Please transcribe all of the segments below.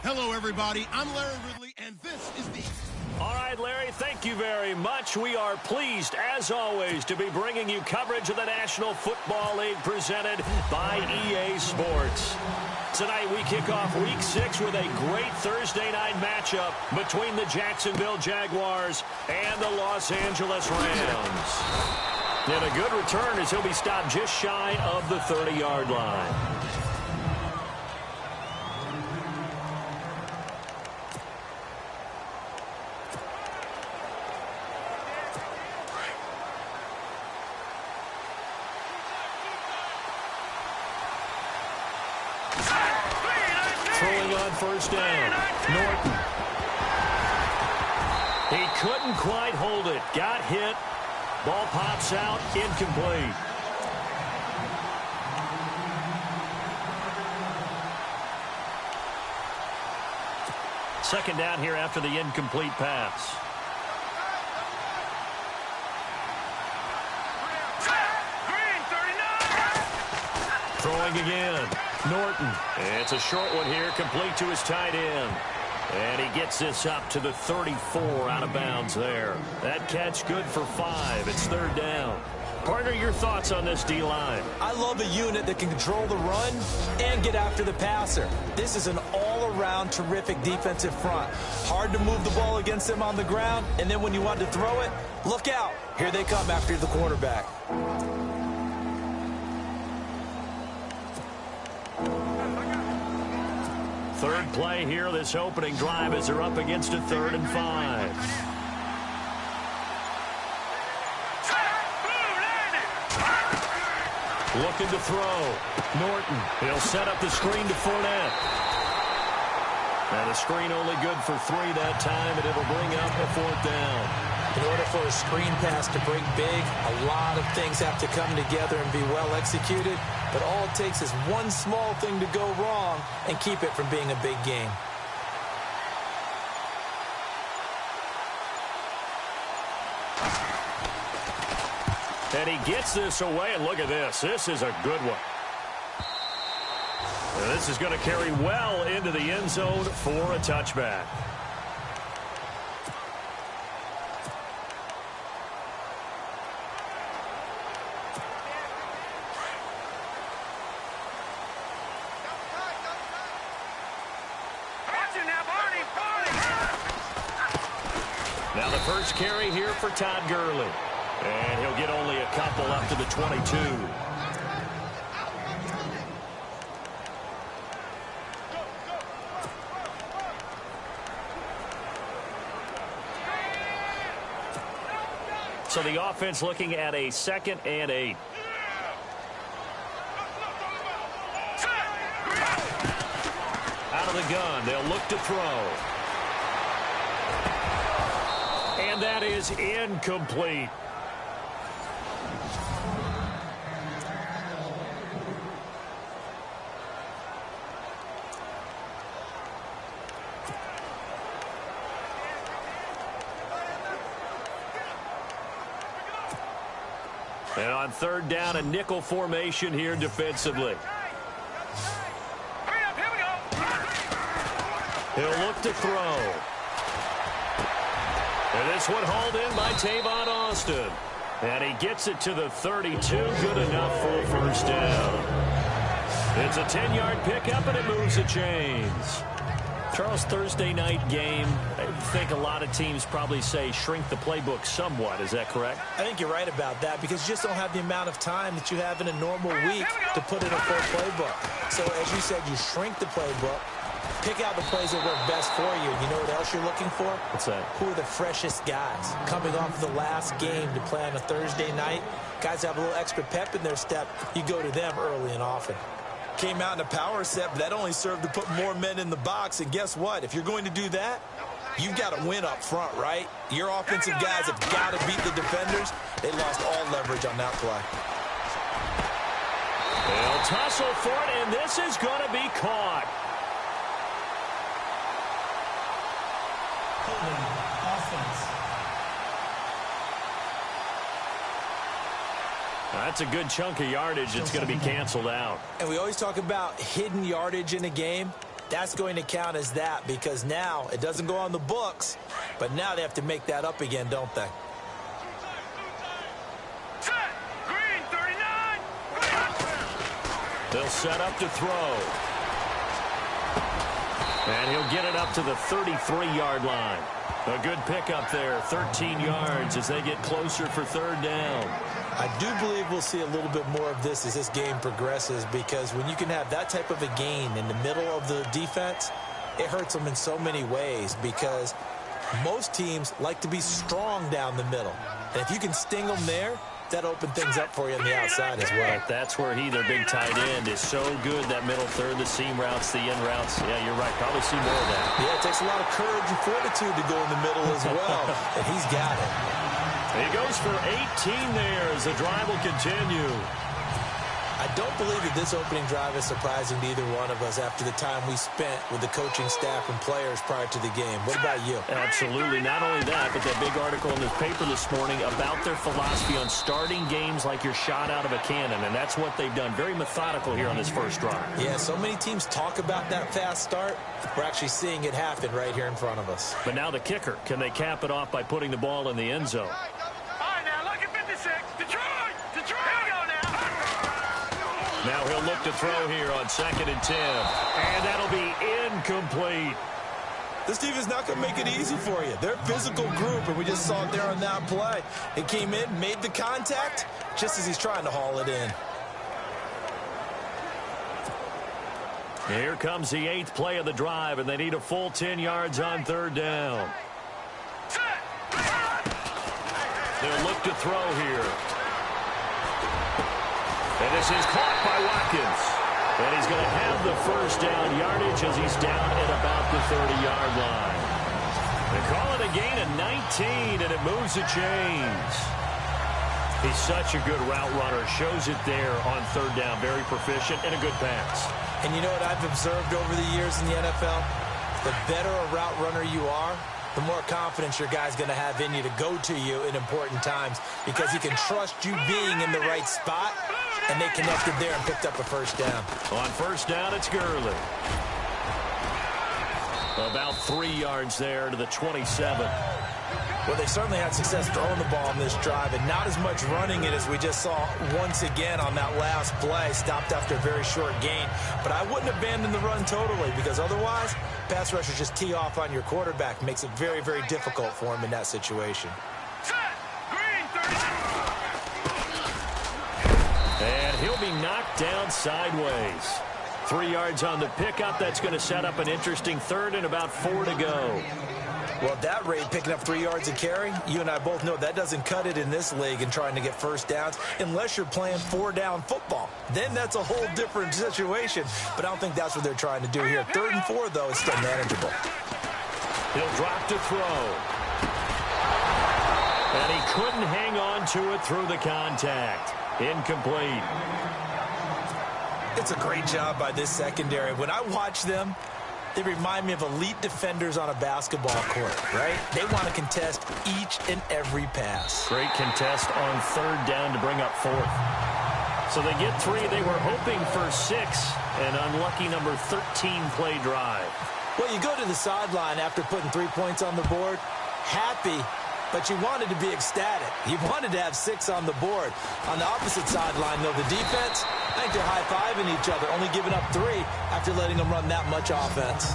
Hello, everybody. I'm Larry Ridley, and this is the... All right, Larry, thank you very much. We are pleased, as always, to be bringing you coverage of the National Football League presented by EA Sports. Tonight, we kick off Week 6 with a great Thursday night matchup between the Jacksonville Jaguars and the Los Angeles Rams. And a good return as he'll be stopped just shy of the 30-yard line. First down, Norton. He couldn't quite hold it. Got hit. Ball pops out, incomplete. Second down here after the incomplete pass. Throwing again. Norton. It's a short one here, complete to his tight end. And he gets this up to the 34 out of bounds there. That catch good for 5. It's third down. Partner, your thoughts on this D-line? I love a unit that can control the run and get after the passer. This is an all-around terrific defensive front. Hard to move the ball against them on the ground, and then when you want to throw it, look out. Here they come after the quarterback. Third play here, this opening drive as they're up against a 3rd and 5. Looking to throw. Norton. He'll set up the screen to Fournette. And the screen only good for 3 that time, and it'll bring up a 4th down. In order for a screen pass to break big, a lot of things have to come together and be well executed. But all it takes is one small thing to go wrong and keep it from being a big game. And he gets this away, and look at this. This is a good one. And this is going to carry well into the end zone for a touchback. Now the first carry here for Todd Gurley. And he'll get only a couple up to the 22. So the offense looking at a 2nd and 8. Out of the gun, they'll look to throw. And that is incomplete. And on 3rd down, a nickel formation here defensively. He'll look to throw. And this one hauled in by Tavon Austin. And he gets it to the 32. Good enough for a first down. It's a 10-yard pickup, and it moves the chains. Charles, Thursday night game, I think a lot of teams probably say shrink the playbook somewhat. Is that correct? I think you're right about that because you just don't have the amount of time that you have in a normal week to put in a full playbook. So, as you said, you shrink the playbook, pick out the plays that work best for you. You know what else you're looking for? What's that? Who are the freshest guys coming off the last game to play on a Thursday night? Guys have a little extra pep in their step. You go to them early and often. Came out in a power set, but that only served to put more men in the box. And guess what? If you're going to do that, you've got to win up front, right? Your offensive guys have got to beat the defenders. They lost all leverage on that play. They'll tussle for it, and this is going to be caught. That's a good chunk of yardage. It's going to be canceled out. And we always talk about hidden yardage in a game. That's going to count as that because now it doesn't go on the books, but now they have to make that up again, don't they? They'll set up to throw. And he'll get it up to the 33-yard line. A good pickup there, 13 yards as they get closer for third down. I do believe we'll see a little bit more of this as this game progresses because when you can have that type of a gain in the middle of the defense, it hurts them in so many ways because most teams like to be strong down the middle. And if you can sting them there, that opened things up for you on the outside as well. That's where their big tight end, is so good, that middle third, the seam routes, the in routes. Yeah, you're right. Probably see more of that. Yeah, it takes a lot of courage and fortitude to go in the middle as well, and he's got it. He goes for 18 there as the drive will continue. I don't believe that this opening drive is surprising to either one of us after the time we spent with the coaching staff and players prior to the game. What about you? Absolutely. Not only that, but that big article in the paper this morning about their philosophy on starting games like you're shot out of a cannon, and that's what they've done. Very methodical here on this first drive. Yeah, so many teams talk about that fast start. We're actually seeing it happen right here in front of us. But now the kicker. Can they cap it off by putting the ball in the end zone? Now he'll look to throw here on 2nd and 10. And that'll be incomplete. This team is not going to make it easy for you. They're a physical group, and we just saw it there on that play. It came in, made the contact, just as he's trying to haul it in. Here comes the 8th play of the drive, and they need a full 10 yards on third down. They'll look to throw here. And this is caught by Watkins. And he's going to have the first down yardage as he's down at about the 30-yard line. They call it a gain of 19, and it moves the chains. He's such a good route runner. Shows it there on third down. Very proficient and a good pass. And you know what I've observed over the years in the NFL? The better a route runner you are, the more confidence your guy's going to have in you to go to you in important times because he can trust you being in the right spot. And they connected there and picked up a first down. On first down, it's Gurley. About 3 yards there to the 27. Well, they certainly had success throwing the ball on this drive and not as much running it as we just saw once again on that last play. Stopped after a very short gain. But I wouldn't abandon the run totally because otherwise, pass rushers just tee off on your quarterback. Makes it very, very difficult for him in that situation. And he'll be knocked down sideways. 3 yards on the pickup. That's going to set up an interesting third and about 4 to go. Well, at that rate, picking up 3 yards a carry, you and I both know that doesn't cut it in this league and trying to get first downs unless you're playing 4-down football. Then that's a whole different situation. But I don't think that's what they're trying to do here. 3rd and 4, though, is still manageable. He'll drop to throw. And he couldn't hang on to it through the contact. Incomplete. It's a great job by this secondary. When I watch them, they remind me of elite defenders on a basketball court, right? They want to contest each and every pass. Great contest on third down to bring up 4th. So they get 3. They were hoping for 6. An unlucky number 13 play drive. Well, you go to the sideline after putting 3 points on the board, happy, but you wanted to be ecstatic. You wanted to have 6 on the board. On the opposite sideline, though, the defense, I think they're high-fiving each other, only giving up 3 after letting them run that much offense.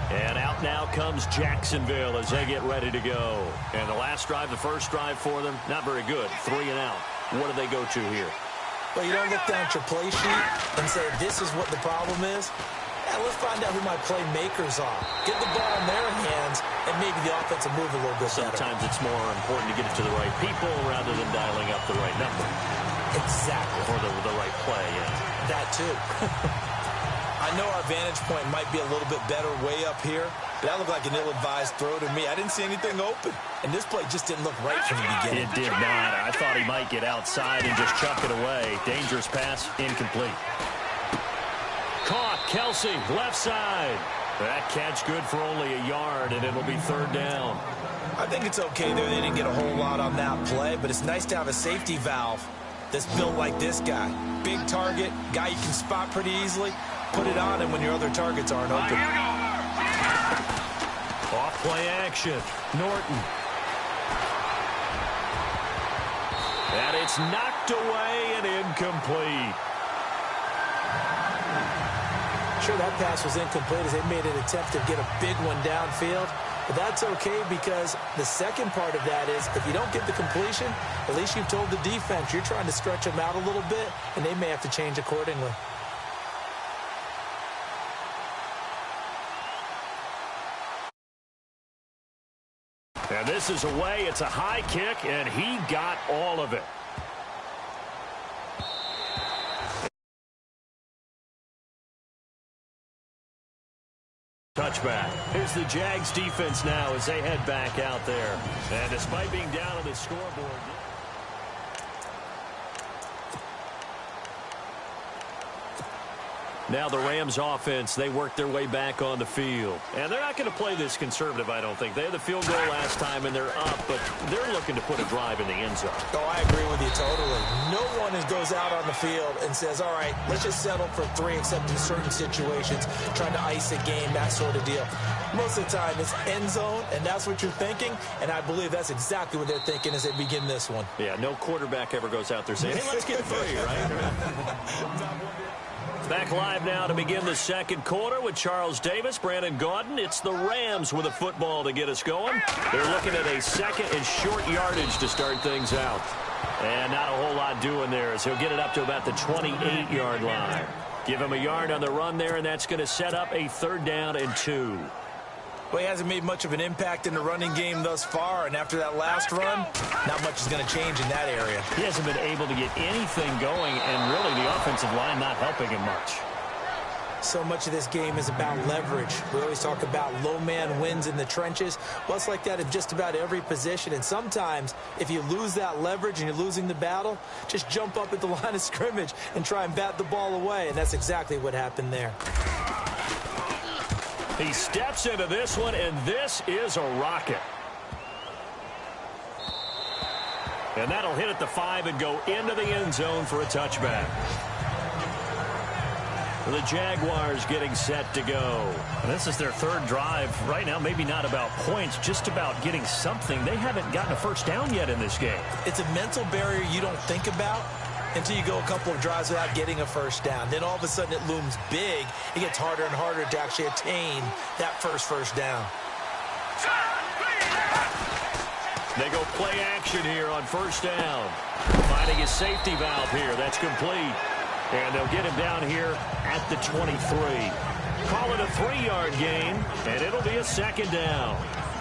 And out now comes Jacksonville as they get ready to go. And the last drive, the first drive for them, not very good. 3 and out. What do they go to here? Well, you don't look down at your play sheet and say, this is what the problem is. Yeah, let's find out who my playmakers are. Get the ball in their hands, and maybe the offense will move a little bit better. Sometimes it's more important to get it to the right people rather than dialing up the right number. Exactly. Or the right play, yeah. That, too. I know our vantage point might be a little bit better way up here, but that looked like an ill-advised throw to me. I didn't see anything open, and this play just didn't look right from the beginning. It did not. I thought he might get outside and just chuck it away. Dangerous pass, incomplete. Caught, Kelsey, left side. That catch good for only a yard, and it'll be third down. I think it's okay there. They didn't get a whole lot on that play, but it's nice to have a safety valve that's built like this guy. Big target, guy you can spot pretty easily. Put it on him when your other targets aren't open. Off play action. Norton. And it's knocked away and incomplete. Sure, that pass was incomplete as they made an attempt to get a big one downfield. But that's okay because the second part of that is if you don't get the completion, at least you've told the defense you're trying to stretch them out a little bit, and they may have to change accordingly. And this is away. It's a high kick, and he got all of it. Touchback. Here's the Jags defense now as they head back out there. And despite being down on the scoreboard... Now the Rams offense, they work their way back on the field. And they're not going to play this conservative, I don't think. They had the field goal last time, and they're up, but they're looking to put a drive in the end zone. Oh, I agree with you totally. No one goes out on the field and says, all right, let's just settle for 3 except in certain situations, trying to ice a game, that sort of deal. Most of the time, it's end zone, and that's what you're thinking, and I believe that's exactly what they're thinking as they begin this one. Yeah, no quarterback ever goes out there saying, hey, let's get 3, right? Back live now to begin the second quarter with Charles Davis, Brandon Gaudin. It's the Rams with a football to get us going. They're looking at a second and short yardage to start things out. And not a whole lot doing there as he'll get it up to about the 28-yard line. Give him a yard on the run there, and that's going to set up a 3rd down and 2. Well, he hasn't made much of an impact in the running game thus far, and after that last run, not much is going to change in that area. He hasn't been able to get anything going, and really the offensive line not helping him much. So much of this game is about leverage. We always talk about low man wins in the trenches. Well, it's like that in just about every position, and sometimes if you lose that leverage and you're losing the battle, just jump up at the line of scrimmage and try and bat the ball away, and that's exactly what happened there. He steps into this one, and this is a rocket. And that'll hit at the 5 and go into the end zone for a touchback. The Jaguars getting set to go. And this is their 3rd drive. Right now, maybe not about points, just about getting something. They haven't gotten a first down yet in this game. It's a mental barrier you don't think about until you go a couple of drives without getting a first down. Then all of a sudden it looms big. It gets harder and harder to actually attain that first down. They go play action here on 1st down. Finding his safety valve here. That's complete. And they'll get him down here at the 23. Call it a 3-yard gain, and it'll be a 2nd down.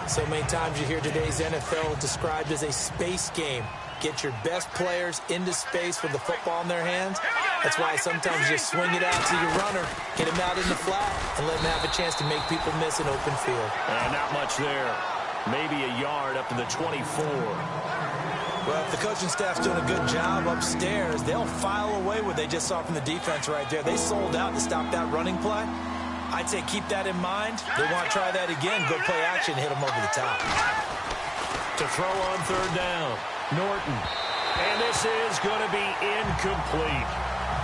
So many times you hear today's NFL described as a space game. Get your best players into space with the football in their hands. That's why sometimes you just swing it out to your runner, get him out in the flat, and let him have a chance to make people miss an open field. Not much there. Maybe a yard up to the 24. Well, if the coaching staff's doing a good job upstairs, they'll file away what they just saw from the defense right there. They sold out to stop that running play. I'd say keep that in mind. They want to try that again. Go play action, hit them over the top. To throw on 3rd down, Norton. And this is going to be incomplete.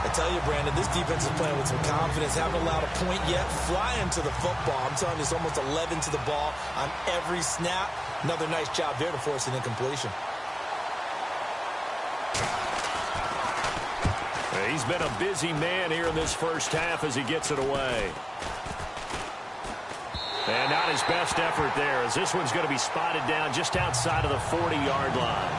I tell you, Brandon, this defense is playing with some confidence. Haven't allowed a point yet. Flying to the football. I'm telling you, it's almost 11 to the ball on every snap. Another nice job there to force an incompletion. He's been a busy man here in this first half as he gets it away. And not his best effort there, as this one's going to be spotted down just outside of the 40-yard line.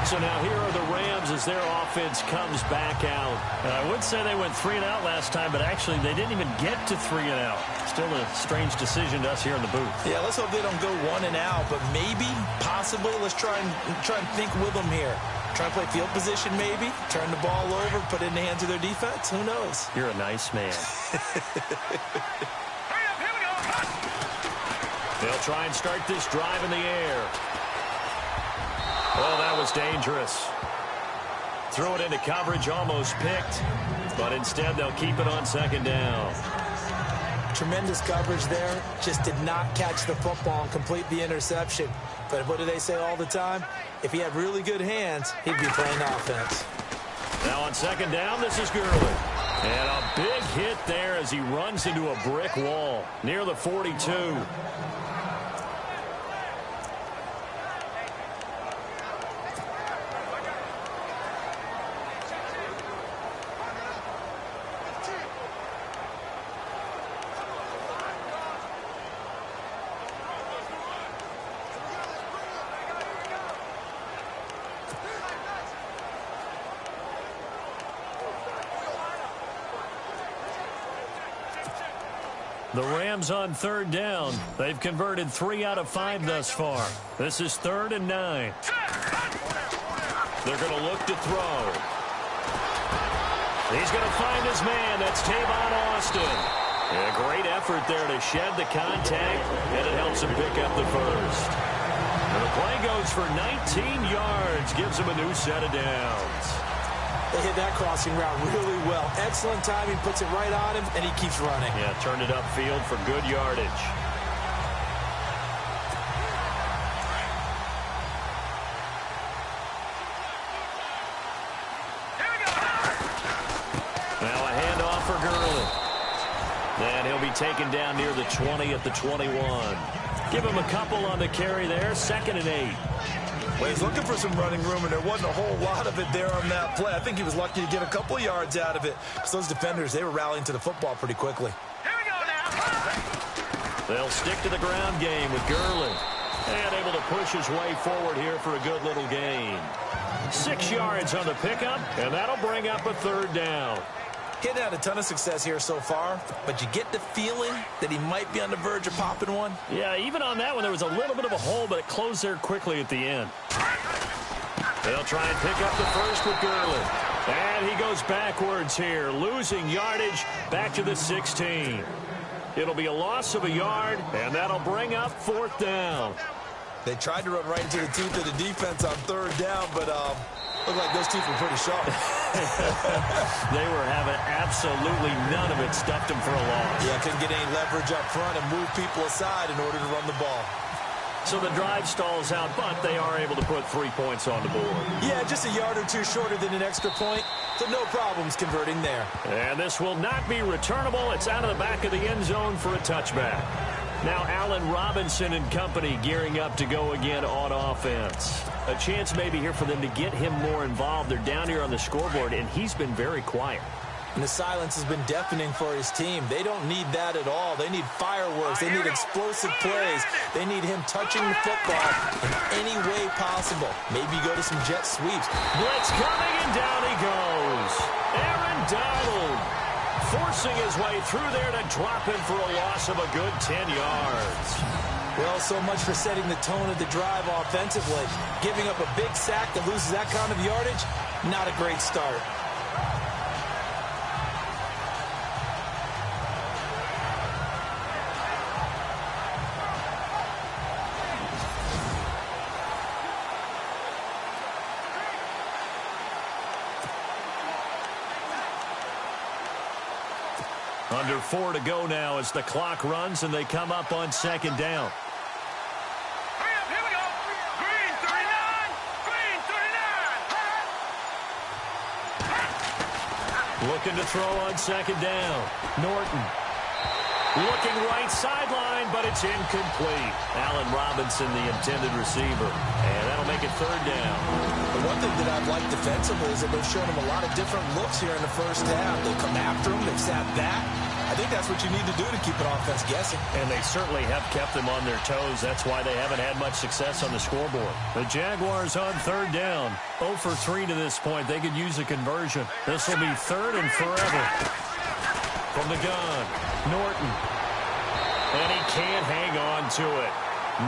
So now here are the Rams as their offense comes back out. I would say they went 3 and out last time, but actually they didn't even get to 3 and out. Still a strange decision to us here in the booth. Yeah, let's hope they don't go 1 and out, but maybe, possibly, let's try and think with them here. Try and play field position maybe, turn the ball over, put it in the hands of their defense. Who knows? You're a nice man. They'll try and start this drive in the air. Oh, that was dangerous. Threw it into coverage, almost picked, but instead they'll keep it on 2nd down. Tremendous coverage there. Just did not catch the football and complete the interception. But what do they say all the time? If he had really good hands, he'd be playing offense. Now on second down, this is Gurley. And a big hit there as he runs into a brick wall near the 42. The Rams on third down. They've converted 3 out of 5 thus far. This is 3rd and 9. They're going to look to throw. He's going to find his man. That's Tavon Austin. A great effort there to shed the contact, and it helps him pick up the first. And the play goes for 19 yards. Gives him a new set of downs. They hit that crossing route really well. Excellent timing, puts it right on him, and he keeps running. Yeah, turned it upfield for good yardage. Now a handoff for Gurley. And he'll be taken down near the 20 at the 21. Give him a couple on the carry there, 2nd and 8. Well, he's looking for some running room, and there wasn't a whole lot of it there on that play. I think he was lucky to get a couple of yards out of it, because those defenders, they were rallying to the football pretty quickly. Here we go now. They'll stick to the ground game with Gurley. And able to push his way forward here for a good little gain. 6 yards on the pickup, and that'll bring up a 3rd down. He hadn't had a ton of success here so far, but you get the feeling that he might be on the verge of popping one. Yeah, even on that one, there was a little bit of a hole, but it closed there quickly at the end. They'll try and pick up the first with Gurley. And he goes backwards here, losing yardage back to the 16. It'll be a loss of a yard, and that'll bring up 4th down. They tried to run right into the teeth of the defense on 3rd down, but looked like those teeth were pretty sharp. They were having absolutely none of it. Stuffed them for a loss. Yeah, couldn't get any leverage up front and move people aside in order to run the ball. So the drive stalls out, but they are able to put 3 points on the board. Yeah, just a yard or two shorter than an extra point, so no problems converting there. And this will not be returnable. It's out of the back of the end zone for a touchback. Now Allen Robinson and company gearing up to go again on offense. A chance maybe here for them to get him more involved. They're down here on the scoreboard, and he's been very quiet. And the silence has been deafening for his team. They don't need that at all. They need fireworks. They need explosive plays. They need him touching the football in any way possible. Maybe go to some jet sweeps. Blitz coming, and down he goes. Aaron Donald forcing his way through there to drop him for a loss of a good 10 yards. Well, so much for setting the tone of the drive offensively. Giving up a big sack that loses that kind of yardage, not a great start. Under 4 to go now as the clock runs and they come up on 2nd down. Hurry up, here we go. Green 39. Green 39. Looking to throw on 2nd down. Norton. Looking right sideline, but it's incomplete. Allen Robinson, the intended receiver. And that'll make it 3rd down. The one thing that I've liked defensively is that they've shown him a lot of different looks here in the first half. They've come after him. They've sat back. I think that's what you need to do to keep an offense guessing. And they certainly have kept them on their toes. That's why they haven't had much success on the scoreboard. The Jaguars on 3rd down. 0 for 3 to this point. They could use a conversion. This will be 3rd and forever. From the gun, Norton. And he can't hang on to it.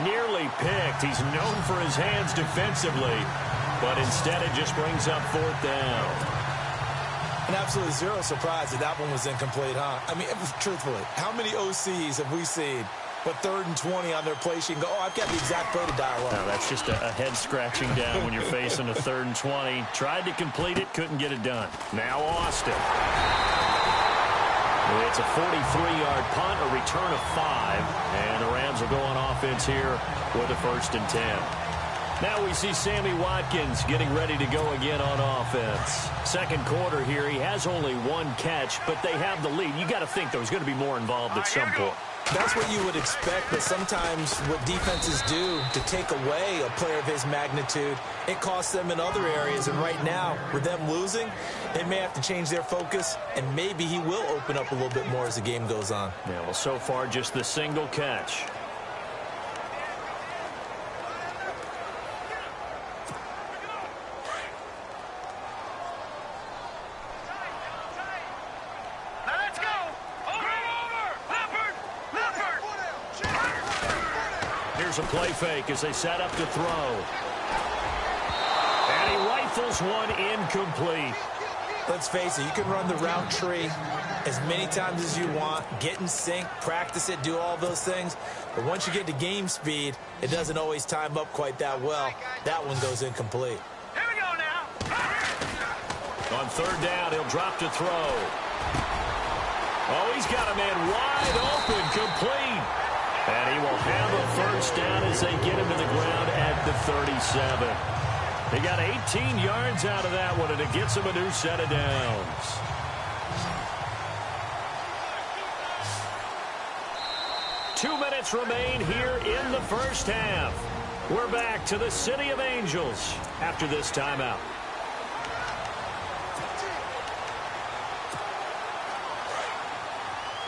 Nearly picked. He's known for his hands defensively. But instead it just brings up 4th down. And absolutely zero surprise that that one was incomplete, huh? I mean, truthfully, how many OCs have we seen with 3rd and 20 on their play sheet and go, oh, I've got the exact play to dial up? No, that's just a head scratching down when you're facing a 3rd and 20. Tried to complete it, couldn't get it done. Now Austin. It's a 43-yard punt, a return of 5, and the Rams will go on offense here with a 1st and 10. Now we see Sammy Watkins getting ready to go again on offense. Second quarter here, he has only 1 catch, but they have the lead. You got to think there's going to be more involved at some point. That's what you would expect, but sometimes what defenses do to take away a player of his magnitude, it costs them in other areas. And right now, with them losing, they may have to change their focus, and maybe he will open up a little bit more as the game goes on. Yeah, well, so far, just the single catch. Here's a play fake as they set up to throw. And he rifles one incomplete. Let's face it, you can run the route tree as many times as you want, get in sync, practice it, do all those things. But once you get to game speed, it doesn't always time up quite that well. That one goes incomplete. Here we go now. On 3rd down, he'll drop to throw. Oh, he's got a man wide open, complete. And he will have a 1st down as they get him to the ground at the 37. He got 18 yards out of that one, and it gets him a new set of downs. Two minutes remain here in the first half. We're back to the City of Angels after this timeout.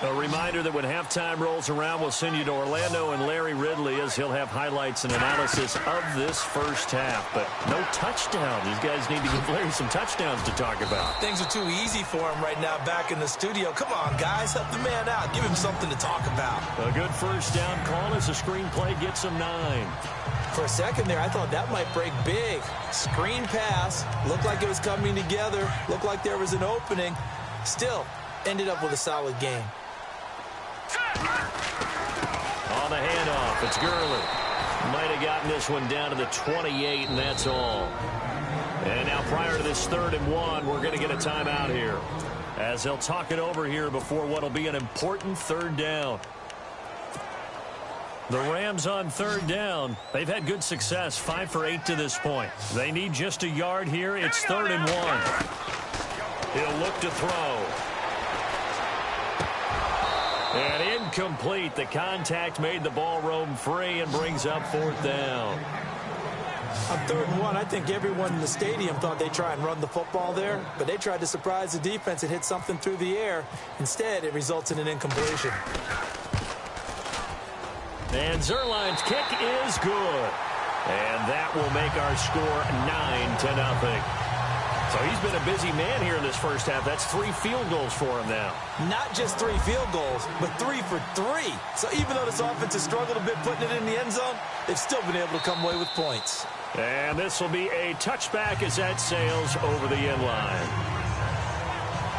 A reminder that when halftime rolls around, we'll send you to Orlando and Larry Ridley as he'll have highlights and analysis of this first half. But no touchdown. These guys need to give Larry some touchdowns to talk about. Things are too easy for him right now back in the studio. Come on, guys. Help the man out. Give him something to talk about. A good 1st down call as the screenplay gets him 9. For a second there, I thought that might break big. Screen pass. Looked like it was coming together. Looked like there was an opening. Still, ended up with a solid game. On the handoff, it's Gurley. Might have gotten this one down to the 28, and that's all. And now prior to this 3rd and 1, we're going to get a timeout here, as they'll talk it over here before what will be an important 3rd down. The Rams on 3rd down. They've had good success, 5 for 8 to this point. They need just a yard here. It's 3rd and 1. He'll look to throw. And incomplete. The contact made the ball roam free and brings up 4th down. On 3rd and 1, I think everyone in the stadium thought they'd try and run the football there, but they tried to surprise the defense and hit something through the air. Instead, it results in an incompletion. And Zerline's kick is good. And that will make our score 9-0. So he's been a busy man here in this first half. That's 3 field goals for him now. Not just 3 field goals, but 3 for 3. So even though this offense has struggled a bit putting it in the end zone, they've still been able to come away with points. And this will be a touchback as that sails over the end line.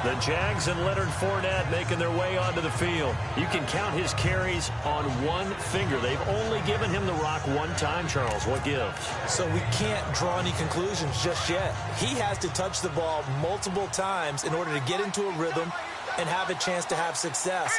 The Jags and Leonard Fournette making their way onto the field. You can count his carries on 1 finger. They've only given him the rock 1 time, Charles. What gives? So we can't draw any conclusions just yet. He has to touch the ball multiple times in order to get into a rhythm and have a chance to have success.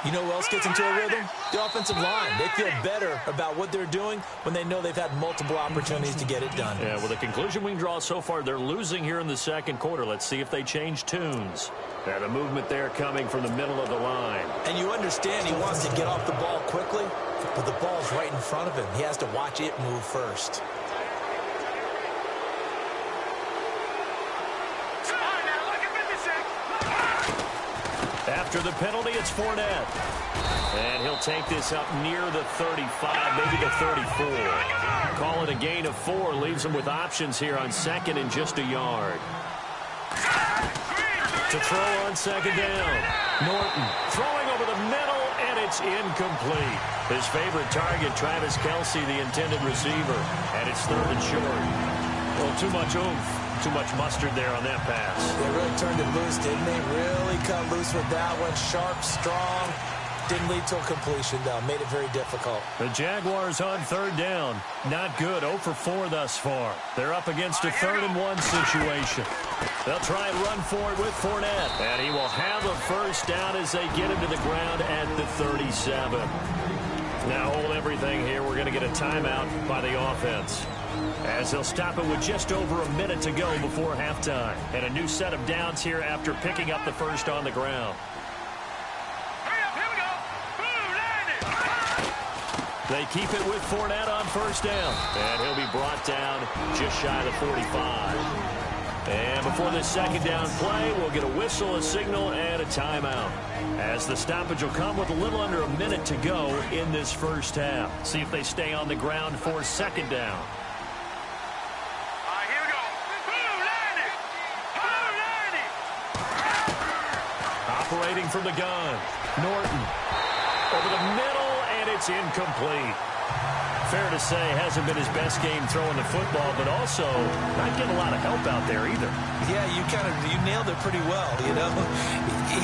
You know who else gets into a rhythm? The offensive line. They feel better about what they're doing when they know they've had multiple opportunities to get it done. Yeah, well, the conclusion we can draw so far, they're losing here in the second quarter. Let's see if they change tunes. The movement there coming from the middle of the line. And you understand he wants to get off the ball quickly, but the ball's right in front of him. He has to watch it move first. After the penalty, it's Fournette. And he'll take this up near the 35, maybe the 34. Call it a gain of 4. Leaves him with options here on 2nd and just a yard. To throw on 2nd down. Norton throwing over the middle, and it's incomplete. His favorite target, Travis Kelce, the intended receiver. And it's 3rd and short. Well, too much oomph. Too much mustard there on that pass. They really turned it loose, didn't they? Really cut loose with that one. Sharp, strong. Didn't lead to a completion, though. Made it very difficult. The Jaguars on third down. Not good. 0 for 4 thus far. They're up against a 3rd-and-1 situation. They'll try and run for it with Fournette. And he will have a first down as they get him to the ground at the 37. Now hold everything here. We're going to get a timeout by the offense, as they'll stop it with just over a minute to go before halftime. And a new set of downs here after picking up the first on the ground. They keep it with Fournette on first down. And he'll be brought down just shy of the 45. And before this second down play, we'll get a whistle, a signal, and a timeout, as the stoppage will come with a little under a minute to go in this first half. See if they stay on the ground for second down. Here we go. Operating from the gun. Norton over the middle, and it's incomplete. Fair to say, hasn't been his best game throwing the football, but also not getting a lot of help out there either. Yeah, you nailed it pretty well, you know.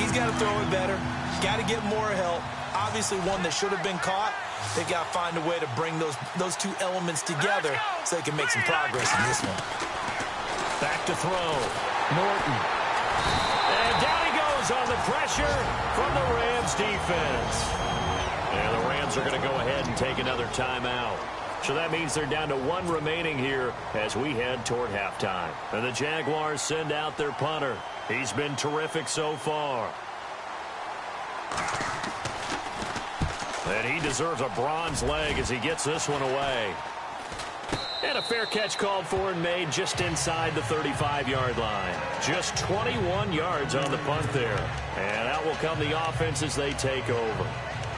He's got to throw it better. Got to get more help. Obviously, one that should have been caught. They got to find a way to bring those two elements together so they can make some progress in this one. Back to throw. Norton. And down he goes on the pressure from the Rams defense. And the Rams are going to go ahead and take another timeout. So that means they're down to 1 remaining here as we head toward halftime. And the Jaguars send out their punter. He's been terrific so far. And he deserves a bronze leg as he gets this one away. And a fair catch called for and made just inside the 35-yard line. Just 21 yards on the punt there. And out will come the offense as they take over.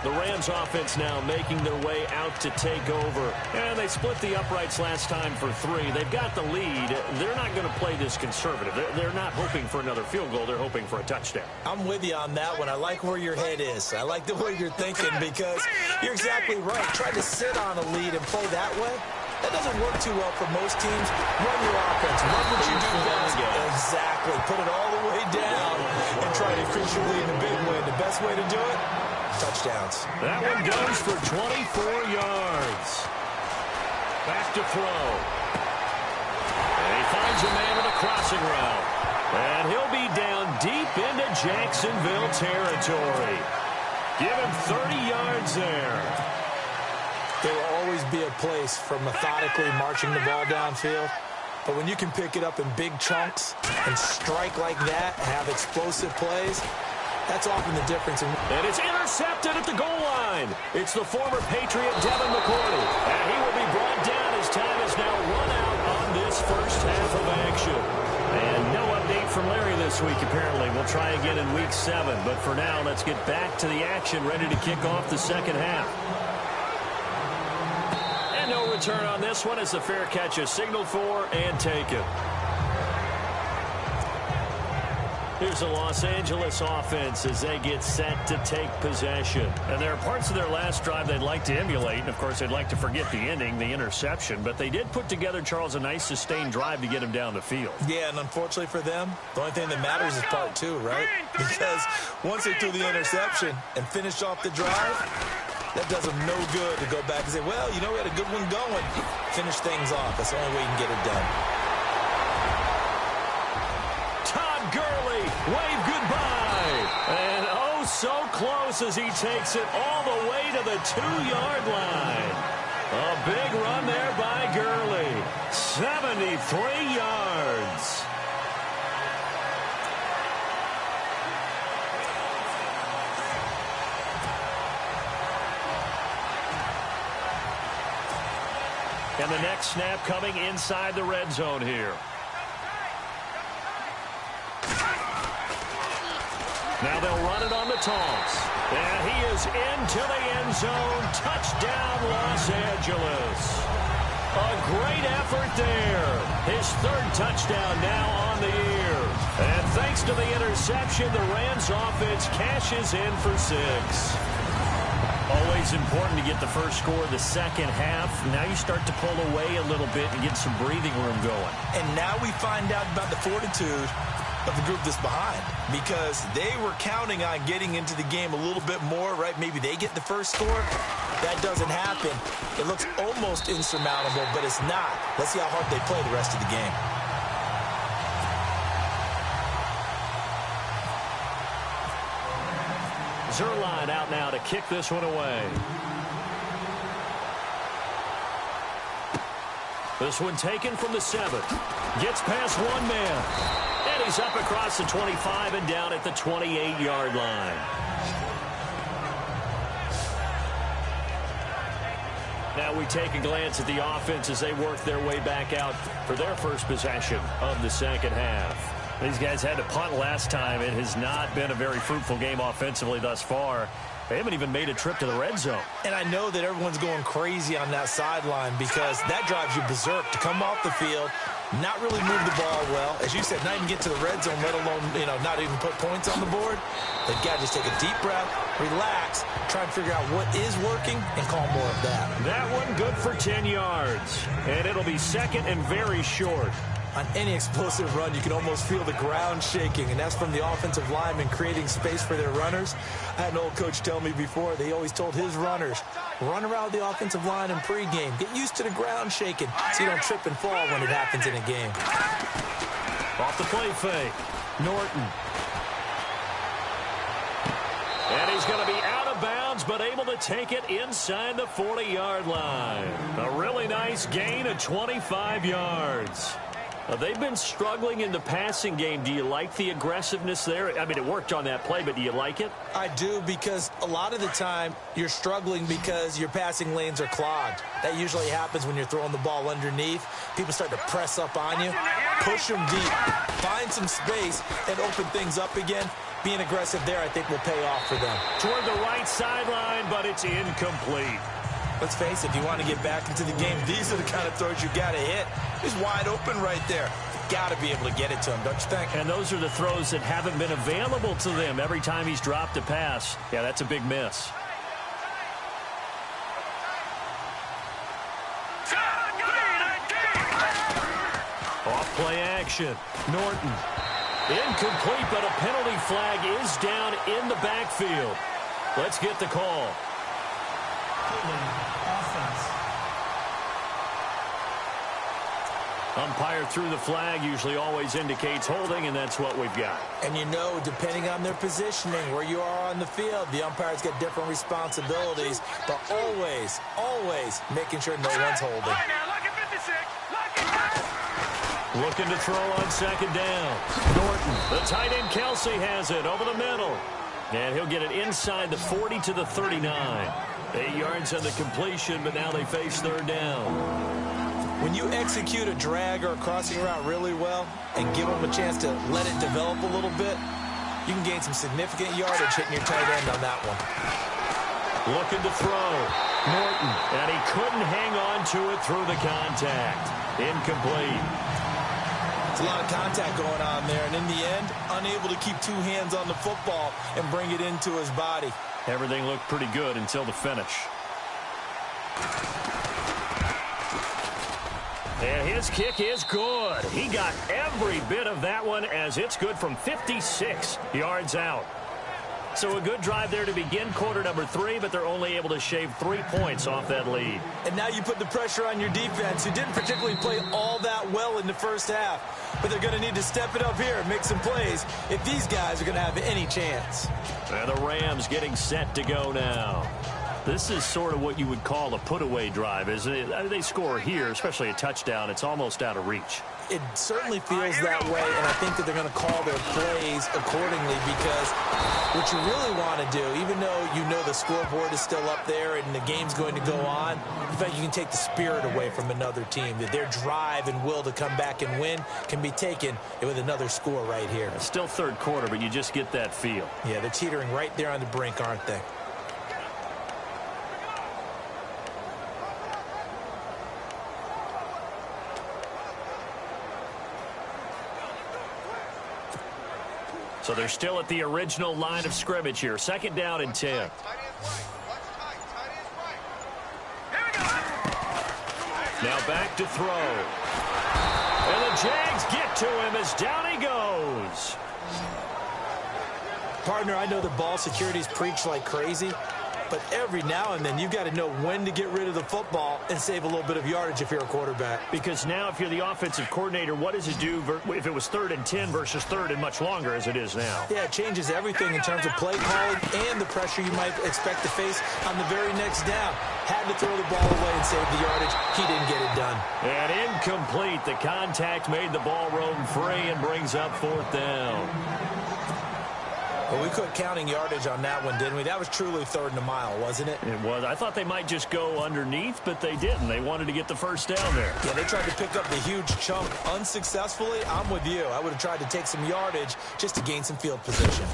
The Rams offense now making their way out to take over. And they split the uprights last time for 3. They've got the lead. They're not going to play this conservative. They're not hoping for another field goal. They're hoping for a touchdown. I'm with you on that one. I like where your head is. I like the way you're thinking, because you're exactly right. Trying to sit on a lead and play that way, that doesn't work too well for most teams. Run your offense. Run what you do best. Exactly. Put it all the way down and try to increase your lead in a big win. The best way to do it? Touchdowns. That one goes for 24 yards. Back to throw. And he finds a man in a crossing route. And he'll be down deep into Jacksonville territory. Give him 30 yards there. There will always be a place for methodically marching the ball downfield. But when you can pick it up in big chunks and strike like that, have explosive plays, that's often the difference. And it's intercepted at the goal line. It's the former Patriot Devin McCourty. And he will be brought down as time is now run out on this first half of action. And no update from Larry this week, apparently. We'll try again in week 7. But for now, let's get back to the action, ready to kick off the second half. And no return on this one as the fair catch is signaled for and taken. Here's the Los Angeles offense as they get set to take possession. And there are parts of their last drive they'd like to emulate. And, of course, they'd like to forget the ending, the interception. But they did put together, Charles, a nice sustained drive to get him down the field. Yeah, and unfortunately for them, the only thing that matters is part 2, right? Because once they threw the interception and finished off the drive, that does them no good to go back and say, well, you know, we had a good one going. Finish things off. That's the only way you can get it done. Gurley, wave goodbye. And oh, so close as he takes it all the way to the 2-yard line. A big run there by Gurley. 73 yards. And the next snap coming inside the red zone here. Now they'll run it on the toss. And he is into the end zone. Touchdown, Los Angeles. A great effort there. His 3rd touchdown now on the year. And thanks to the interception, the Rams offense cashes in for 6. Always important to get the first score of the second half. Now you start to pull away a little bit and get some breathing room going. And now we find out about the fortitude of the group that's behind, because they were counting on getting into the game a little bit more, right? Maybe they get the first score. That doesn't happen. It looks almost insurmountable, but it's not. Let's see how hard they play the rest of the game. Zerline out now to kick this one away. This one taken from the 7. Gets past one man. And he's up across the 25 and down at the 28-yard line. Now we take a glance at the offense as they work their way back out for their first possession of the second half. These guys had to punt last time. It has not been a very fruitful game offensively thus far. They haven't even made a trip to the red zone. And I know that everyone's going crazy on that sideline because that drives you berserk to come off the field, not really move the ball well. As you said, not even get to the red zone, let alone, not even put points on the board. They've got to just take a deep breath, relax, try and figure out what is working, and call more of that. That one good for 10 yards. And it'll be second and very short. On any explosive run, you can almost feel the ground shaking, and that's from the offensive linemen creating space for their runners. I had an old coach tell me before, they always told his runners, run around the offensive line in pregame. Get used to the ground shaking so you don't trip and fall when it happens in a game. Off the play fake. Norton. And he's going to be out of bounds, but able to take it inside the 40-yard line. A really nice gain of 25 yards. They've been struggling in the passing game. Do you like the aggressiveness there? I mean, it worked on that play, but do you like it? I do, because a lot of the time you're struggling because your passing lanes are clogged. That usually happens when you're throwing the ball underneath. People start to press up on you. Push them deep. Find some space and open things up again. Being aggressive there, I think, will pay off for them. Toward the right sideline, but it's incomplete. Let's face it, if you want to get back into the game, these are the kind of throws you got to hit. He's wide open right there. Got to be able to get it to him, don't you think? And those are the throws that haven't been available to them every time he's dropped a pass. Yeah, that's a big miss. Off play action. Norton. Incomplete, but a penalty flag is down in the backfield. Let's get the call. Umpire threw the flag, usually always indicates holding, and that's what we've got. And depending on their positioning, where you are on the field, the umpires get different responsibilities, but always making sure no one's holding. Looking to throw on second down. Norton, the tight end Kelsey has it over the middle. And he'll get it inside the 40 to the 39. 8 yards on the completion, but now they face third down. When you execute a drag or a crossing route really well and give them a chance to let it develop a little bit, you can gain some significant yardage hitting your tight end on that one. Looking to throw. Norton, and he couldn't hang on to it through the contact. Incomplete. It's a lot of contact going on there, and in the end, unable to keep two hands on the football and bring it into his body. Everything looked pretty good until the finish. And his kick is good. He got every bit of that one as it's good from 56 yards out. So a good drive there to begin quarter number 3, but they're only able to shave 3 points off that lead. And now you put the pressure on your defense, who didn't particularly play all that well in the first half. But they're going to need to step it up here and make some plays if these guys are going to have any chance. And the Rams getting set to go now. This is sort of what you would call a put-away drive, isn't it? They score here, especially a touchdown. It's almost out of reach. It certainly feels that way, and I think that they're going to call their plays accordingly, because what you really want to do, even though you know the scoreboard is still up there and the game's going to go on, in fact, you can take the spirit away from another team, that their drive and will to come back and win can be taken with another score right here. It's still third quarter, but you just get that feel. Yeah, they're teetering right there on the brink, aren't they? So they're still at the original line of scrimmage here. Second down and 10. Now back to throw. And the Jags get to him as down he goes. Partner, I know the ball security's preached like crazy, but every now and then you've got to know when to get rid of the football and save a little bit of yardage if you're a quarterback. Because now if you're the offensive coordinator, what does it do if it was 3rd and 10 versus 3rd and much longer as it is now? Yeah, it changes everything in terms of play calling and the pressure you might expect to face on the very next down. Had to throw the ball away and save the yardage. He didn't get it done. And incomplete. The contact made the ball roam free and brings up 4th down. Well, we quit counting yardage on that one, didn't we? That was truly 3rd and a mile, wasn't it? It was. I thought they might just go underneath, but they didn't. They wanted to get the first down there. Yeah, they tried to pick up the huge chunk unsuccessfully. I'm with you. I would have tried to take some yardage just to gain some field position.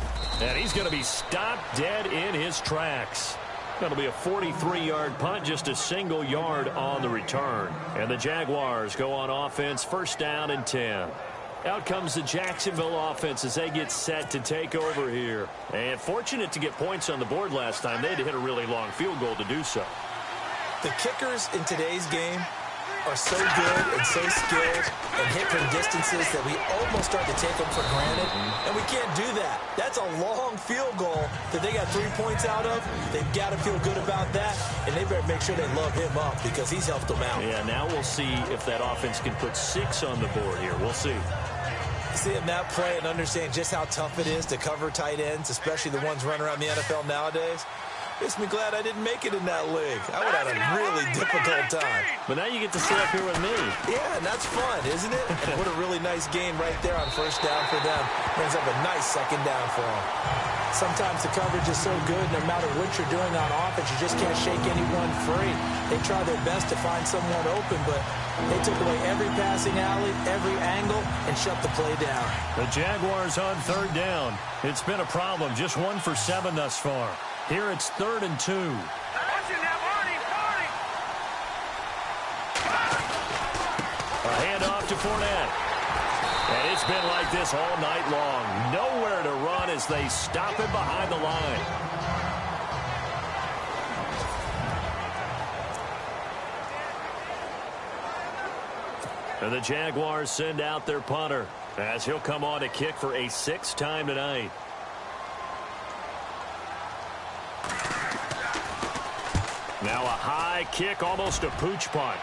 And he's going to be stopped dead in his tracks. That'll be a 43-yard punt, just a single yard on the return. And the Jaguars go on offense, 1st down and 10. Out comes the Jacksonville offense as they get set to take over here. And fortunate to get points on the board last time. They had to hit a really long field goal to do so. The kickers in today's game are so good and so skilled and hit from distances that we almost start to take them for granted. And we can't do that. That's a long field goal that they got 3 points out of. They've got to feel good about that. And they better make sure they love him up because he's helped them out. Yeah, now we'll see if that offense can put 6 on the board here. We'll see. Seeing that play and understand just how tough it is to cover tight ends, especially the ones running around the NFL nowadays, makes me glad I didn't make it in that league. I would have had a really difficult time. But now you get to sit up here with me. Yeah, and that's fun, isn't it? And what a really nice game right there on 1st down for them. Brings up a nice 2nd down for them. Sometimes the coverage is so good, no matter what you're doing on offense, you just can't shake anyone free. They try their best to find someone open, but they took away every passing alley, every angle, and shut the play down. The Jaguars on 3rd down. It's been a problem. Just 1 for 7 thus far. Here it's 3rd and 2. A handoff to Fournette. And it's been like this all night long. Nowhere to run as they stop him behind the line. And the Jaguars send out their punter as he'll come on to kick for a 6th time tonight. Now a high kick, almost a pooch punt.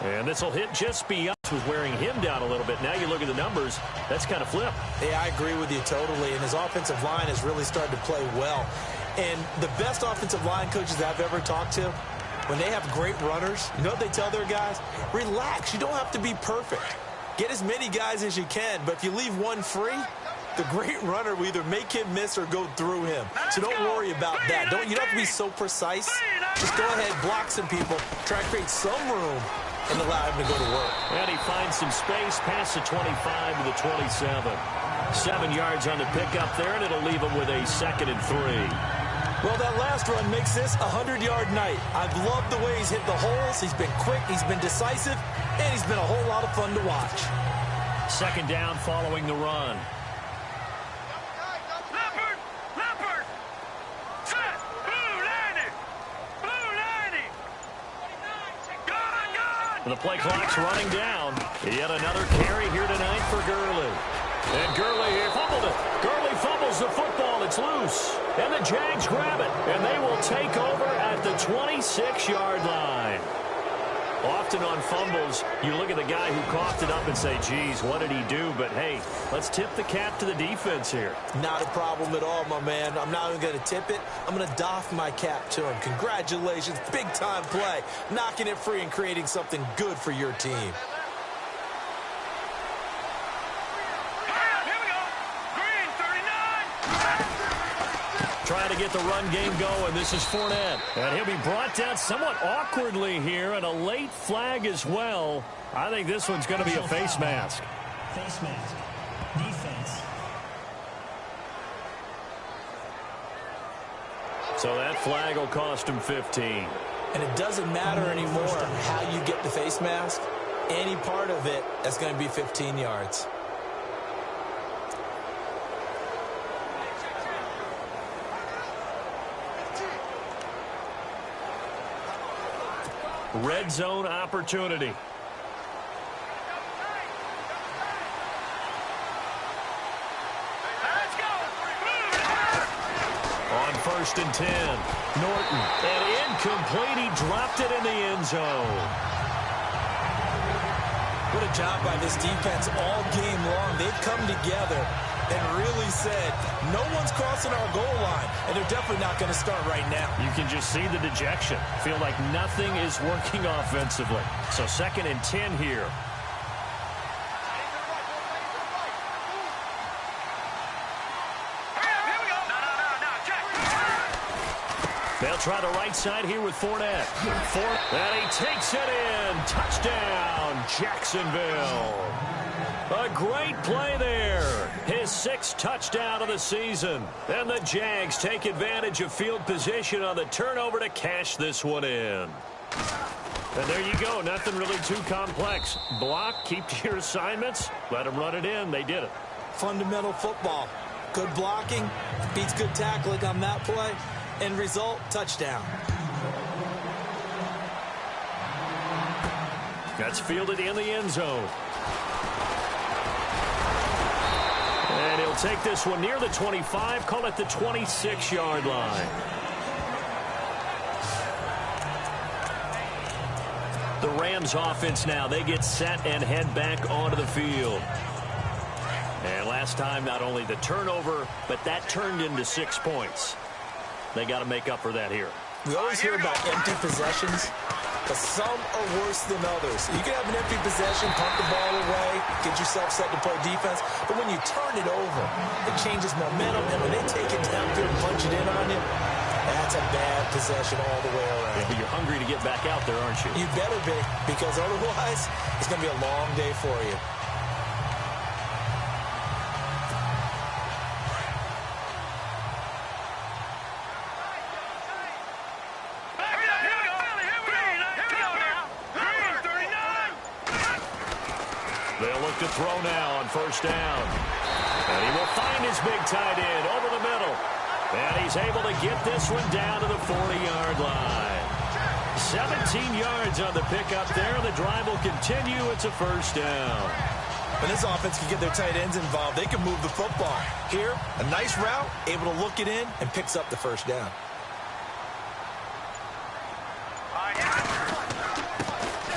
And this will hit just beyond. Was wearing him down a little bit. Now you look at the numbers, that's kind of flipped. Yeah, I agree with you totally. And his offensive line has really started to play well. And the best offensive line coaches I've ever talked to, when they have great runners, you know what they tell their guys? Relax. You don't have to be perfect. Get as many guys as you can, but if you leave one free, the great runner will either make him miss or go through him. So don't worry about that. You don't have to be so precise. Just go ahead, block some people, try to create some room, and allow him to go to work. And he finds some space past the 25 to the 27. 7 yards on the pickup there, and it'll leave him with a 2nd and 3. Well, that last run makes this a 100-yard night. I've loved the way he's hit the holes. He's been quick, he's been decisive, and he's been a whole lot of fun to watch. 2nd down following the run. Leopard! Set! Blue 90! Blue 90! Gun! The play clock's running down. Yet another carry here tonight for Gurley. And Gurley here fumbled it. Gurley fumbles the football. It's loose. And the Jags grab it. And they will take over at the 26-yard line. Often on fumbles, you look at the guy who coughed it up and say, geez, what did he do? But, hey, let's tip the cap to the defense here. Not a problem at all, my man. I'm not even going to tip it. I'm going to doff my cap to him. Congratulations. Big-time play. Knocking it free and creating something good for your team. Trying to get the run game going. This is Fournette. And he'll be brought down somewhat awkwardly here, and a late flag as well. I think this one's going to be a face mask. Face mask. Defense. So that flag will cost him 15. And it doesn't matter anymore how you get the face mask. Any part of it, that's going to be 15 yards. Red zone opportunity. On 1st and 10, Norton. And incomplete. He dropped it in the end zone. What a job by this defense all game long. They've come together and really said, no one's crossing our goal line, and they're definitely not going to start right now. You can just see the dejection. Feel like nothing is working offensively. So 2nd and 10 here. They'll try the right side here with Fournette. And he takes it in. Touchdown, Jacksonville. A great play there. His 6th touchdown of the season. And the Jags take advantage of field position on the turnover to cash this one in. And there you go. Nothing really too complex. Block, keep to your assignments. Let them run it in. They did it. Fundamental football. Good blocking. Beats good tackling on that play. End result, touchdown. That's fielded in the end zone. And he'll take this one near the 25, call it the 26-yard line. The Rams offense now, they get set and head back onto the field. And last time, not only the turnover, but that turned into 6 points. They got to make up for that here. We always hear about empty possessions, but some are worse than others. You can have an empty possession, punt the ball away, get yourself set to play defense, but when you turn it over, it changes momentum, and when they take it downfield and punch it in on you, that's a bad possession all the way around. Yeah, but you're hungry to get back out there, aren't you? You better be, because otherwise, it's going to be a long day for you. They'll look to throw now on 1st down. And he will find his big tight end over the middle. And he's able to get this one down to the 40-yard line. 17 yards on the pickup there. The drive will continue. It's a 1st down. When this offense can get their tight ends involved, they can move the football. Here, a nice route, able to look it in, and picks up the 1st down.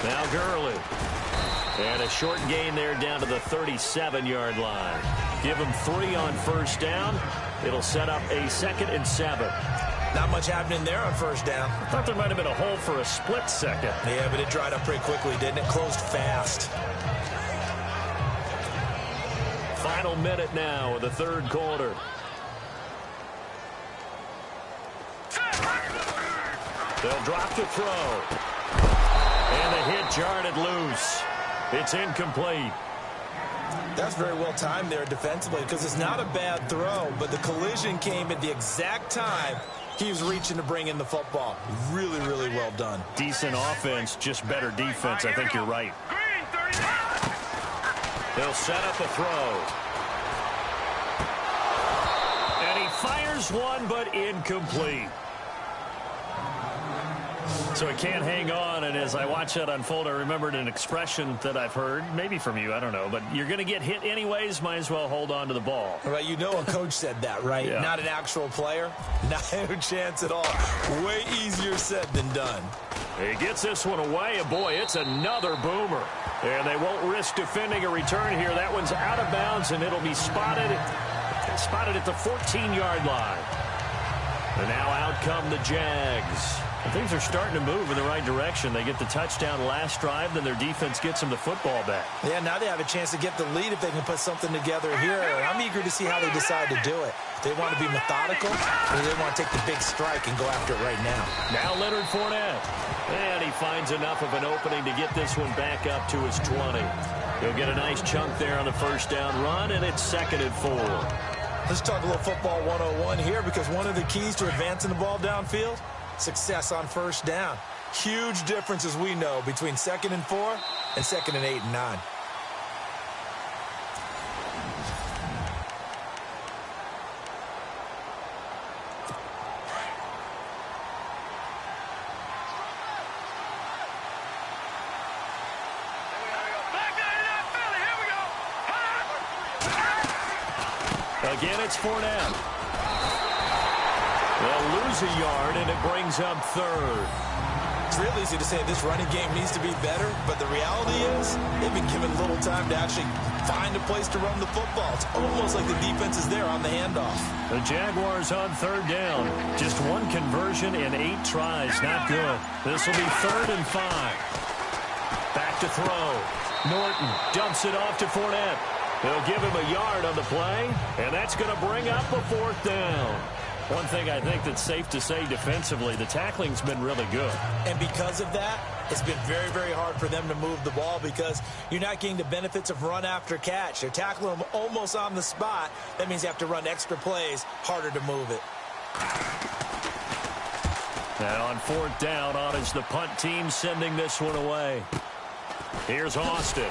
Now Gurley. And a short gain there down to the 37-yard line. Give him 3 on 1st down. It'll set up a 2nd and 7. Not much happening there on 1st down. I thought there might have been a hole for a split second. Yeah, but it dried up pretty quickly, didn't it? Closed fast. Final minute now of the 3rd quarter. They'll drop the throw. And the hit jarred it loose. It's incomplete. That's very well timed there defensively because it's not a bad throw, but the collision came at the exact time he was reaching to bring in the football. Really, really well done. Decent offense, just better defense. I think you're right. They'll set up a throw. And he fires one, but incomplete. So he can't hang on, and as I watch that unfold, I remembered an expression that I've heard, maybe from you, I don't know, but you're going to get hit anyways, might as well hold on to the ball. Right, you know a coach said that, right? Yeah. Not an actual player. No chance at all. Way easier said than done. He gets this one away, and boy, it's another boomer. And they won't risk defending a return here. That one's out of bounds, and it'll be spotted at the 14-yard line. And now out come the Jags. And things are starting to move in the right direction. They get the touchdown last drive, then their defense gets them the football back. Yeah, now they have a chance to get the lead if they can put something together here. And I'm eager to see how they decide to do it. They want to be methodical, or they want to take the big strike and go after it right now. Now Leonard Fournette. And he finds enough of an opening to get this one back up to his 20. He'll get a nice chunk there on the 1st down run, and it's 2nd and 4. Let's talk a little football 101 here, because one of the keys to advancing the ball downfield, success on 1st down. Huge difference, as we know, between 2nd and 4 and 2nd and 8 and 9. Again, it's Fournette. They'll lose a yard, and it brings up third. It's real easy to say this running game needs to be better, but the reality is they've been given little time to actually find a place to run the football. It's almost like the defense is there on the handoff. The Jaguars on third down. Just one conversion in 8 tries. Not good. This will be 3rd and 5. Back to throw. Norton dumps it off to Fournette. They'll give him a yard on the play, and that's going to bring up a 4th down. One thing I think that's safe to say defensively, the tackling's been really good. And because of that, it's been very, very hard for them to move the ball because you're not getting the benefits of run after catch. They're tackling them almost on the spot. That means you have to run extra plays, harder to move it. Now on 4th down, on is the punt team sending this one away. Here's Austin.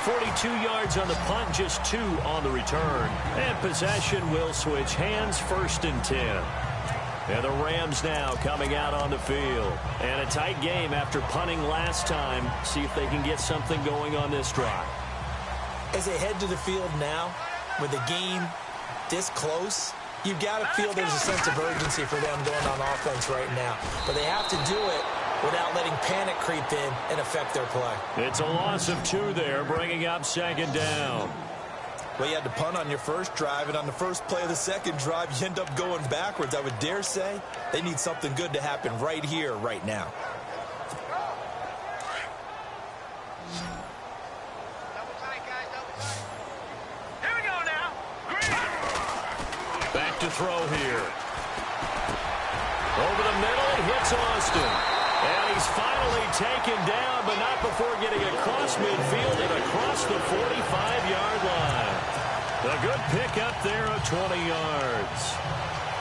42 yards on the punt, just 2 on the return. And possession will switch hands, 1st and 10. And the Rams now coming out on the field. And a tight game after punting last time. See if they can get something going on this drive. As they head to the field now, with the game this close, you've got to feel there's a sense of urgency for them going on offense right now. But they have to do it without letting panic creep in and affect their play. It's a loss of 2 there, bringing up 2nd down. Well, you had to punt on your first drive, and on the first play of the second drive, you end up going backwards. I would dare say they need something good to happen right here, right now. Here we go now. Back to throw here. Over the middle, he hits Austin. And he's finally taken down, but not before getting across midfield and across the 45-yard line. A good pick up there of 20 yards.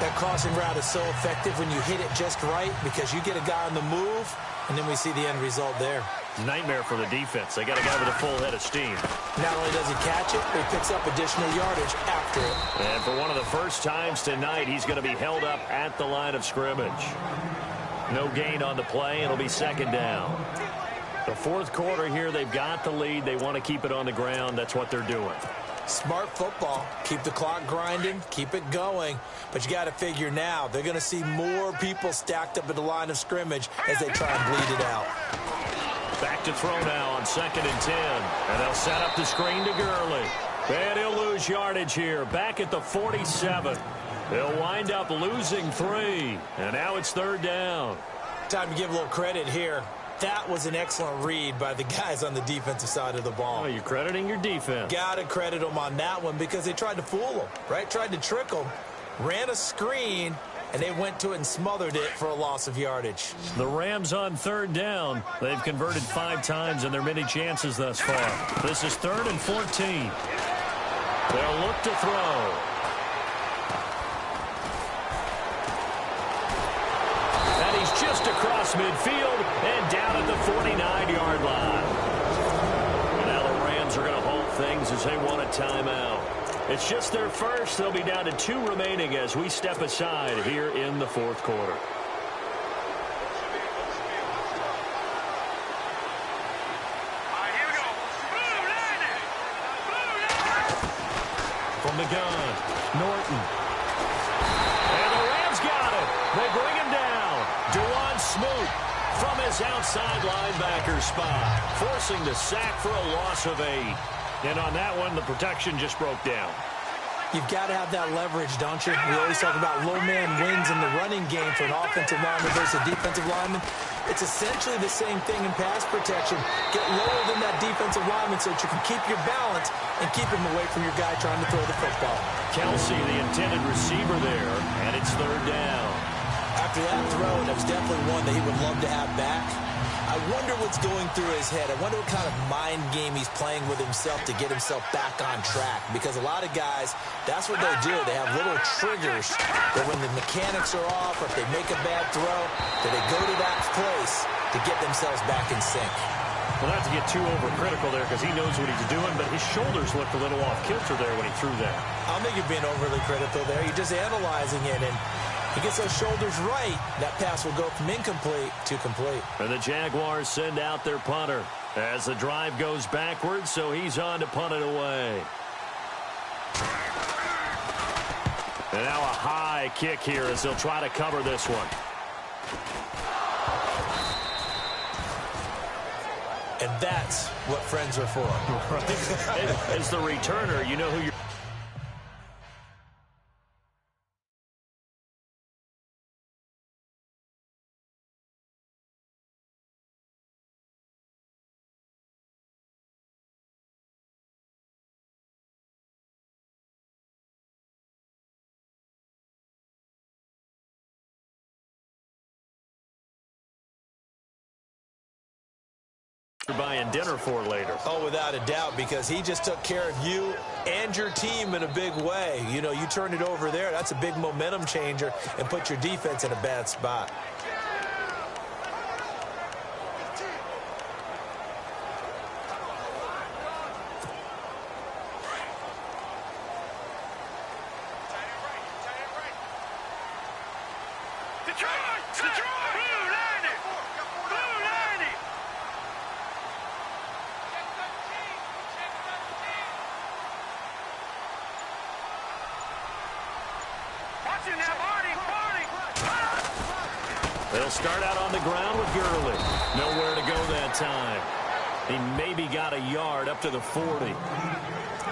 That crossing route is so effective when you hit it just right because you get a guy on the move, and then we see the end result there. Nightmare for the defense. They got a guy with a full head of steam. Not only does he catch it, but he picks up additional yardage after it. And for one of the first times tonight, he's going to be held up at the line of scrimmage. No gain on the play. It'll be 2nd down. The 4th quarter here, they've got the lead. They want to keep it on the ground. That's what they're doing. Smart football. Keep the clock grinding. Keep it going. But you got to figure now, they're going to see more people stacked up at the line of scrimmage as they try and bleed it out. Back to throw now on 2nd and 10. And they'll set up the screen to Gurley. And he'll lose yardage here. Back at the 47. They'll wind up losing 3. And now it's 3rd down. Time to give a little credit here. That was an excellent read by the guys on the defensive side of the ball. Oh, you're crediting your defense. Got to credit them on that one because they tried to fool them, right? Tried to trick them. Ran a screen, and they went to it and smothered it for a loss of yardage. The Rams on 3rd down. They've converted 5 times in their many chances thus far. This is 3rd and 14. They'll look to throw. And he's just across midfield and down at the 49-yard line. And now the Rams are going to hold things as they want a timeout. It's just their first. They'll be down to 2 remaining as we step aside here in the 4th quarter. From the gun, Norton. And the Rams got it. They bring him down. Dewan Smoot from his outside linebacker spot, forcing the sack for a loss of 8. And on that one, the protection just broke down. You've got to have that leverage, don't you? We always talk about low man wins in the running game for an offensive lineman versus a defensive lineman. It's essentially the same thing in pass protection. Get lower than that defensive lineman so that you can keep your balance and keep him away from your guy trying to throw the football. Kelsey, the intended receiver there, and it's 3rd down. After that throw, that was definitely one that he would love to have back. I wonder what's going through his head. I wonder what kind of mind game he's playing with himself to get himself back on track. Because a lot of guys, that's what they do. They have little triggers that when the mechanics are off or if they make a bad throw, that they go to that place to get themselves back in sync. Well, not to get too overcritical there because he knows what he's doing, but his shoulders looked a little off kilter there when he threw that. I don't think you're being overly critical there. You're just analyzing it, and he gets those shoulders right, that pass will go from incomplete to complete. And the Jaguars send out their punter as the drive goes backwards, so he's on to punt it away. And now a high kick here as they'll try to cover this one. And that's what friends are for. Right. As the returner, you know who you're... buying dinner for later. Oh, without a doubt, because he just took care of you and your team in a big way. You know, you turned it over there. That's a big momentum changer and put your defense in a bad spot. They'll start out on the ground with Gurley. Nowhere to go that time. He maybe got a yard up to the 40.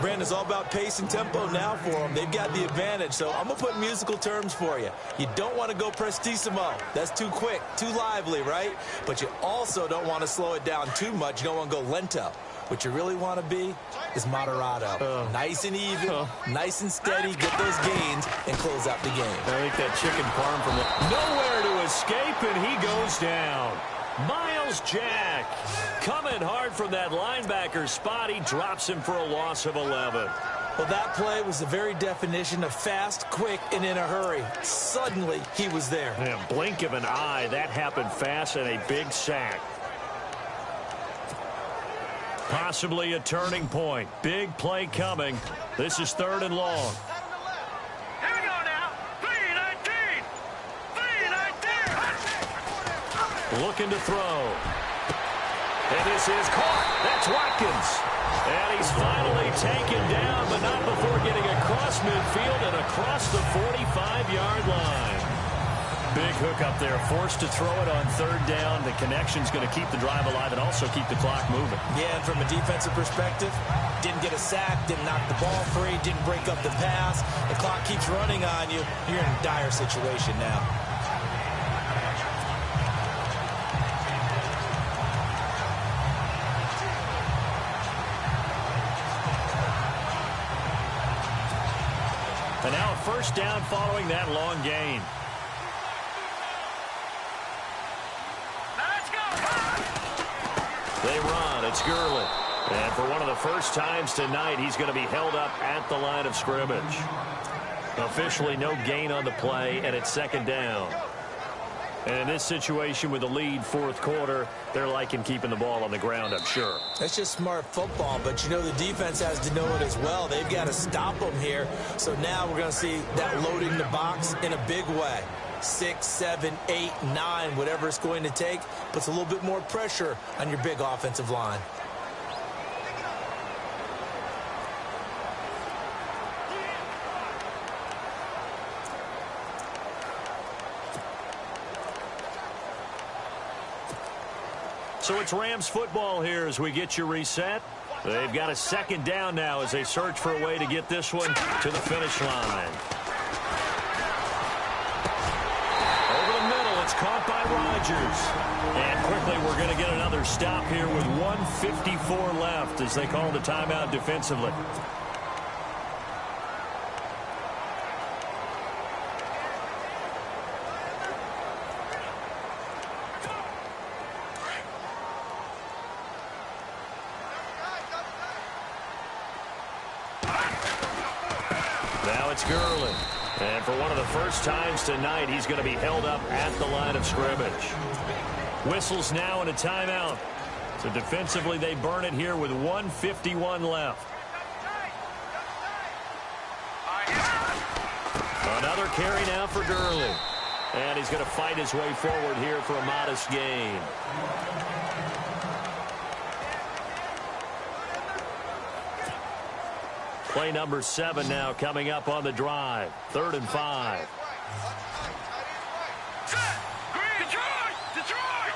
Brandon, it's all about pace and tempo now for them. They've got the advantage, so I'm going to put musical terms for you. You don't want to go prestissimo. That's too quick, too lively, right? But you also don't want to slow it down too much. You don't want to go lento. What you really want to be is moderato. Nice and even, nice and steady, get those gains, and close out the game. I think that chicken parm from the... Nowhere to escape, and he goes down. Miles Jack coming hard from that linebacker spot. He drops him for a loss of 11. Well, that play was the very definition of fast, quick, and in a hurry. Suddenly, he was there. Yeah, blink of an eye. That happened fast and a big sack. Possibly a turning point. Big play coming. This is 3rd and long. Here we go now. 3-19. 3-19. Looking to throw. And this is caught. That's Watkins. And he's finally taken down, but not before getting across midfield and across the 45-yard line. Big hook up there, forced to throw it on 3rd down. The connection's going to keep the drive alive and also keep the clock moving. Yeah, and from a defensive perspective, didn't get a sack, didn't knock the ball free, didn't break up the pass. The clock keeps running on you. You're in a dire situation now. And now a 1st down following that long gain. They run. It's Gurley. And for one of the first times tonight, he's going to be held up at the line of scrimmage. Officially no gain on the play, and it's 2nd down. And in this situation with the lead 4th quarter, they're liking keeping the ball on the ground, I'm sure. That's just smart football, but you know the defense has to know it as well. They've got to stop them here. So now we're going to see that loading the box in a big way. 6, 7, 8, 9, whatever it's going to take, puts a little bit more pressure on your big offensive line. So it's Rams football here as we get you reset. They've got a 2nd down now as they search for a way to get this one to the finish line. Caught by Rodgers. And quickly we're going to get another stop here with 1:54 left as they call the timeout defensively. Now it's Gurley. And for one of the first times tonight, he's going to be held up at the line of scrimmage. Whistles now in a timeout. So defensively, they burn it here with 1:51 left. Another carry now for Gurley. And he's going to fight his way forward here for a modest gain. Play number 7 now coming up on the drive. 3rd and 5. Detroit!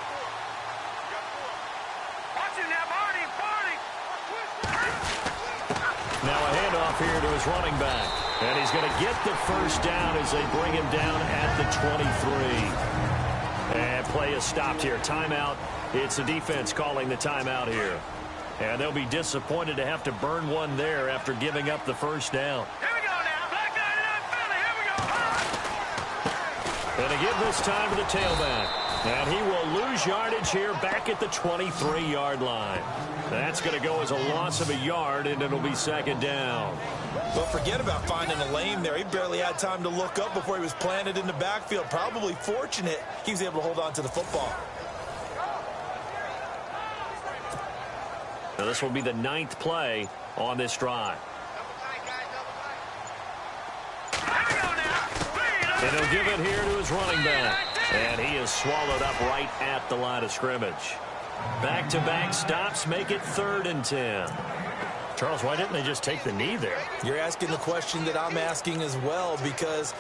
Watching that Barney! Now a handoff here to his running back. And he's going to get the first down as they bring him down at the 23. And play is stopped here. Timeout. It's the defense calling the timeout here. And they'll be disappointed to have to burn one there after giving up the first down. Here we go now. Black guy to that Philly. Here we go. And to give this time to the tailback. And he will lose yardage here back at the 23-yard line. That's going to go as a loss of a yard, and it'll be 2nd down. But forget about finding a lane there. He barely had time to look up before he was planted in the backfield. Probably fortunate he was able to hold on to the football. Now this will be the 9th play on this drive. And he'll give it here to his running back. And he is swallowed up right at the line of scrimmage. Back-to-back stops make it 3rd and 10. Charles, why didn't they just take the knee there? You're asking the question that I'm asking as well, because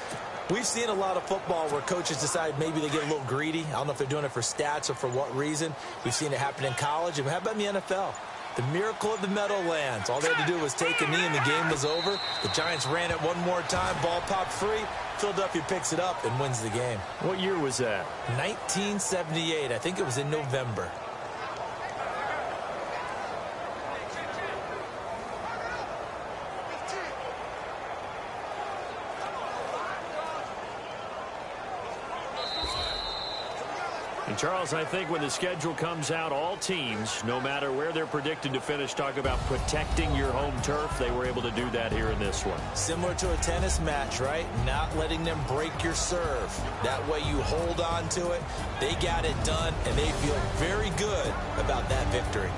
we've seen a lot of football where coaches decide maybe they get a little greedy. I don't know if they're doing it for stats or for what reason. We've seen it happen in college. And how about in the NFL? The miracle of the Meadowlands. All they had to do was take a knee and the game was over. The Giants ran it one more time. Ball popped free. Philadelphia picks it up and wins the game. What year was that? 1978. I think it was in November. And Charles, I think when the schedule comes out, all teams, no matter where they're predicted to finish, talk about protecting your home turf. They were able to do that here in this one. Similar to a tennis match, right? Not letting them break your serve. That way you hold on to it. They got it done, and they feel very good about that victory.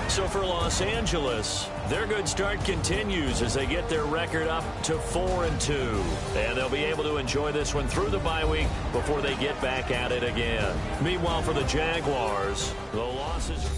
So for Los Angeles, their good start continues as they get their record up to 4-2. And they'll be able to enjoy this one through the bye week before they get back at it again. Meanwhile, for the Jaguars, the losses...